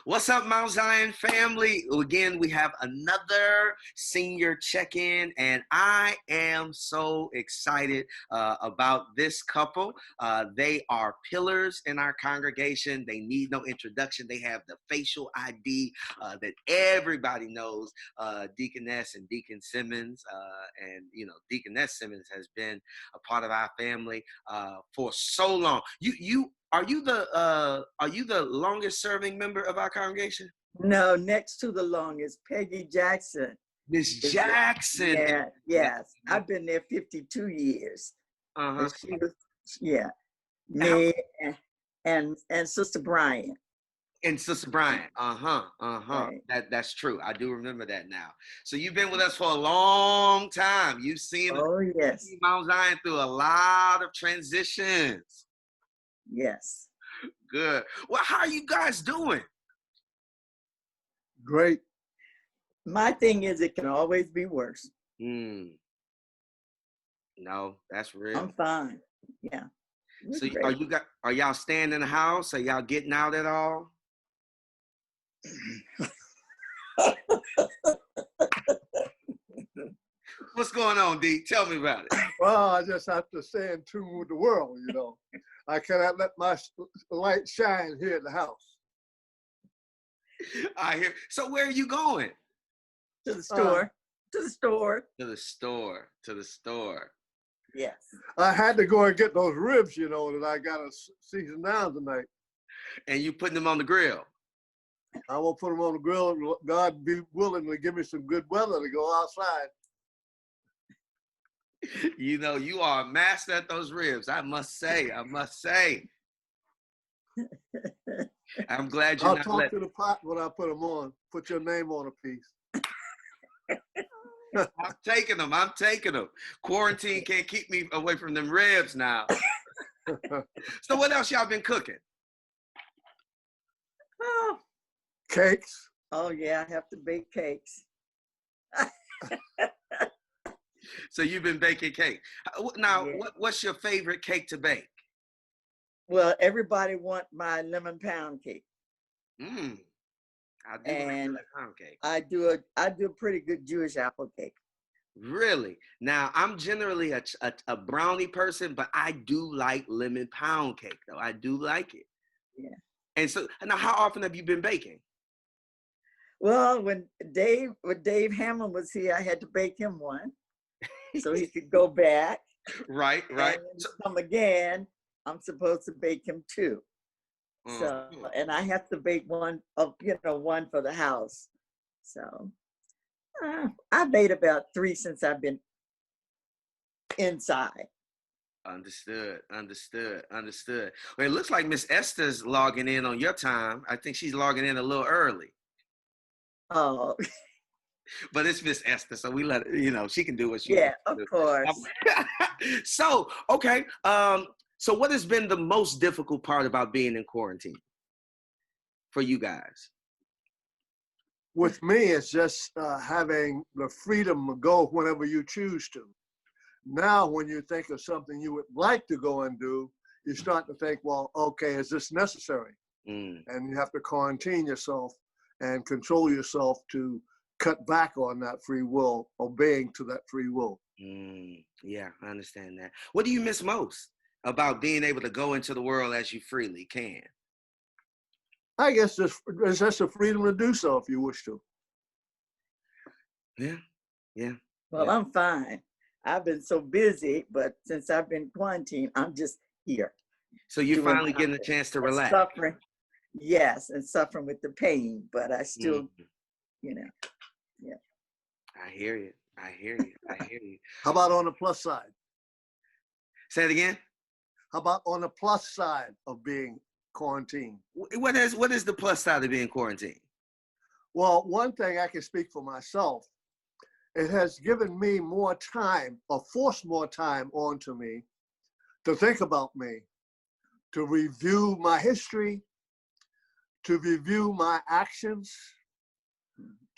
What's up, Mount Zion family? Again, we have another senior check-in, and I am so excited about this couple. They are pillars in our congregation. They need no introduction. They have the facial ID that everybody knows, Deaconess and Deacon Simmons. And, Deaconess Simmons has been a part of our family for so long. Are you the longest serving member of our congregation? No, next to the longest, Peggy Jackson. Miss Jackson. Yeah, yes. I've been there 52 years. Uh-huh. She was, yeah, me and Sister Bryant. And Sister Bryant. Right. That's true. I do remember that now. So you've been with us for a long time. You've seen yes. Mount Zion through a lot of transitions. Yes. Good. Well, how are you guys doing? Great. My thing is, it can always be worse. No, that's real. I'm fine. Yeah. So are y'all staying in the house? Are y'all getting out at all? What's going on, D? Tell me about it. Well, I just have to stay in tune with the world, I cannot let my light shine here at the house. I hear. So where are you going? To the store. To the store. To the store. To the store. Yes. I had to go and get those ribs, that I got to season down tonight. And you putting them on the grill? I will put them on the grill. God be willing to give me some good weather to go outside. You are a master at those ribs. I must say. I'm glad you're I'll not talk to the pot when I put them on. Put your name on a piece. I'm taking them. Quarantine can't keep me away from them ribs now. So what else y'all been cooking? Oh. Cakes. Oh, yeah, I have to bake cakes. So you've been baking cake. Now, Yeah. what's your favorite cake to bake? Well, everybody want my lemon pound cake. I do like lemon pound cake. I do a pretty good Jewish apple cake. Really? Now, I'm generally a brownie person, but I do like lemon pound cake, though. I do like it. Yeah. And so, now, how often have you been baking? Well, when Dave Hamlin was here, I had to bake him one, so he could go back. Right. And come again. I'm supposed to bake him two. So, and I have to bake one for the house. So, I've made about 3 since I've been inside. Understood. Well, it looks like Miss Esther's logging in on your time. I think she's logging in a little early. Oh. But it's Miss Esther, so we let her, she can do what she wants to do. Of course. So, okay. So what has been the most difficult part about being in quarantine for you guys? With me, it's just having the freedom to go whenever you choose to. Now, when you think of something you would like to go and do, you start to think, well, okay, is this necessary? And you have to quarantine yourself and control yourself to cut back on that free will, obeying to that free will. Yeah, I understand that. What do you miss most about being able to go into the world as you freely can? I guess it's just the freedom to do so if you wish to. Yeah. Well, I'm fine. I've been so busy, but since I've been quarantined, I'm just here. So you're finally getting a chance to relax. Suffering. Yes, and suffering with the pain, but I still, yeah. I hear you. How about on the plus side? Say it again. How about on the plus side of being quarantined? What is the plus side of being quarantined? Well, one thing I can speak for myself, it has given me more time, or forced more time onto me to think about me, to review my history, to review my actions,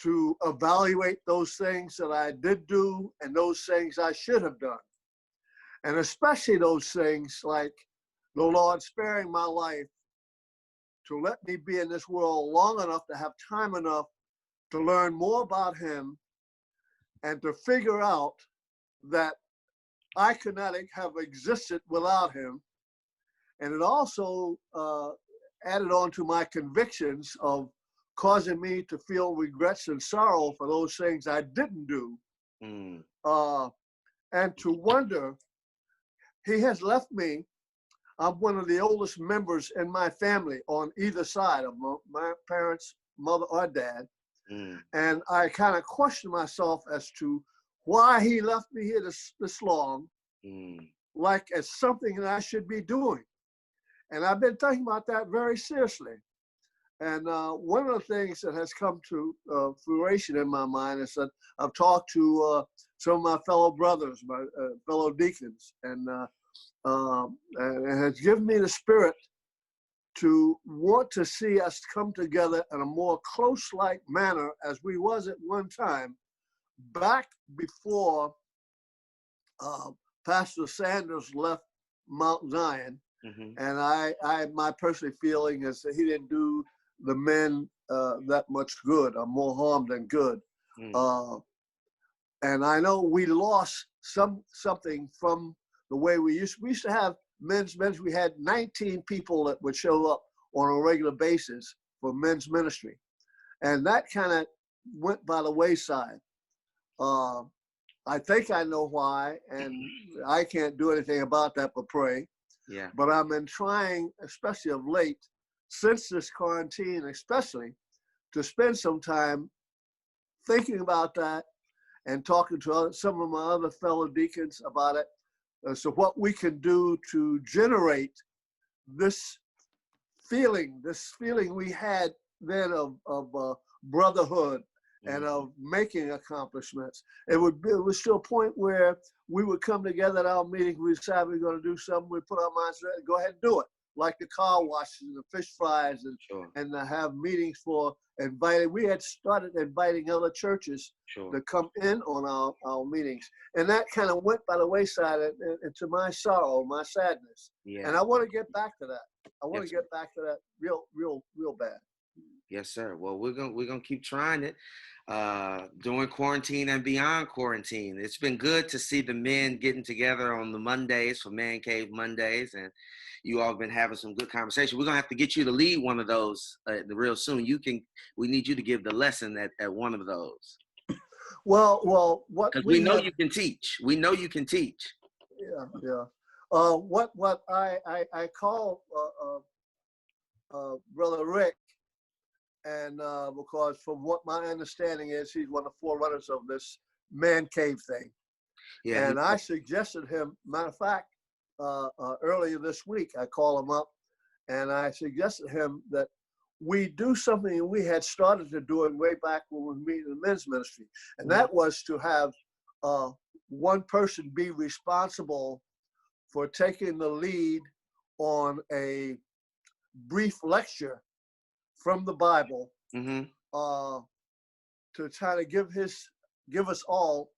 to evaluate those things that I did do and those things I should have done. And especially those things like the Lord sparing my life to let me be in this world long enough to have time enough to learn more about him and to figure out that I could not have existed without him. And it also added on to my convictions of causing me to feel regrets and sorrow for those things I didn't do. And to wonder, he has left me. I'm one of the oldest members in my family on either side of my parents, mother or dad. And I kind of question myself as to why he left me here this long, like it's something that I should be doing. And I've been thinking about that very seriously. And one of the things that has come to fruition in my mind is that I've talked to some of my fellow brothers, my fellow deacons, and it has given me the spirit to want to see us come together in a more close-like manner as we was at one time, back before Pastor Sanders left Mount Zion. And my personal feeling is that he didn't do the men that much good, or more harm than good. And I know we lost something from the way we used to have men's. We had 19 people that would show up on a regular basis for men's ministry. And that kind of went by the wayside. I think I know why, and I can't do anything about that but pray. Yeah. But I've been trying, especially of late, since this quarantine especially, to spend some time thinking about that and talking to some of my other fellow deacons about it. So what we can do to generate this feeling we had then of brotherhood and of making accomplishments. It was to a point where we would come together at our meeting, we decide we're going to do something, we put our minds to it, go ahead and do it. Like the car washes and the fish fries, and have meetings for inviting. We had started inviting other churches to come in on our meetings. And that kind of went by the wayside, and to my sorrow, my sadness. Yeah. And I want to get back to that. I want to get back to that real bad. Yes, sir. Well, we're gonna keep trying it during quarantine and beyond quarantine. It's been good to see the men getting together on the Mondays for Man Cave Mondays, and you all have been having some good conversation. We're gonna have to get you to lead one of those real soon. We need you to give the lesson at one of those. Well, what we know you can teach. We know you can teach. Yeah. What I call Brother Rick. And because from what my understanding is, he's one of the forerunners of this man cave thing. Yeah. And I suggested him, matter of fact, earlier this week, I called him up and I suggested him that we do something we had started to do way back when we were meeting in the men's ministry. And that was to have one person be responsible for taking the lead on a brief lecture from the Bible, to try to give us all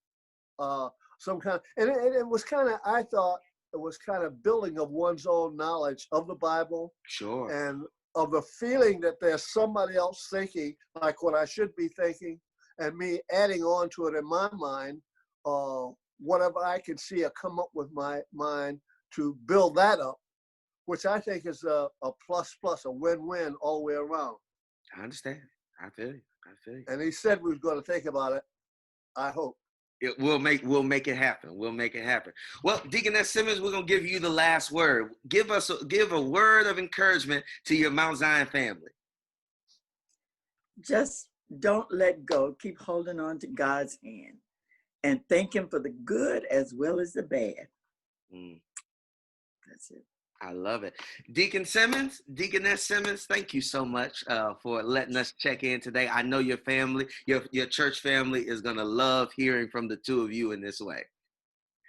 some kind of, and it was kind of, I thought it was kind of building of one's own knowledge of the Bible, and of the feeling that there's somebody else thinking like what I should be thinking, and me adding on to it in my mind, whatever I can see or come up with my mind to build that up, which I think is a plus, a win-win all the way around. I understand. I feel you. And he said we was going to think about it. I hope. We'll make it happen. We'll make it happen. Well, Deaconess Simmons, we're gonna give you the last word. Give a word of encouragement to your Mount Zion family. Just don't let go. Keep holding on to God's hand and thank him for the good as well as the bad. That's it. I love it. Deaconess Simmons, thank you so much for letting us check in today. I know your family, your church family is going to love hearing from the two of you in this way.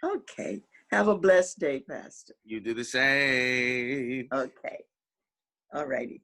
Okay. Have a blessed day, Pastor. You do the same. Okay. All righty.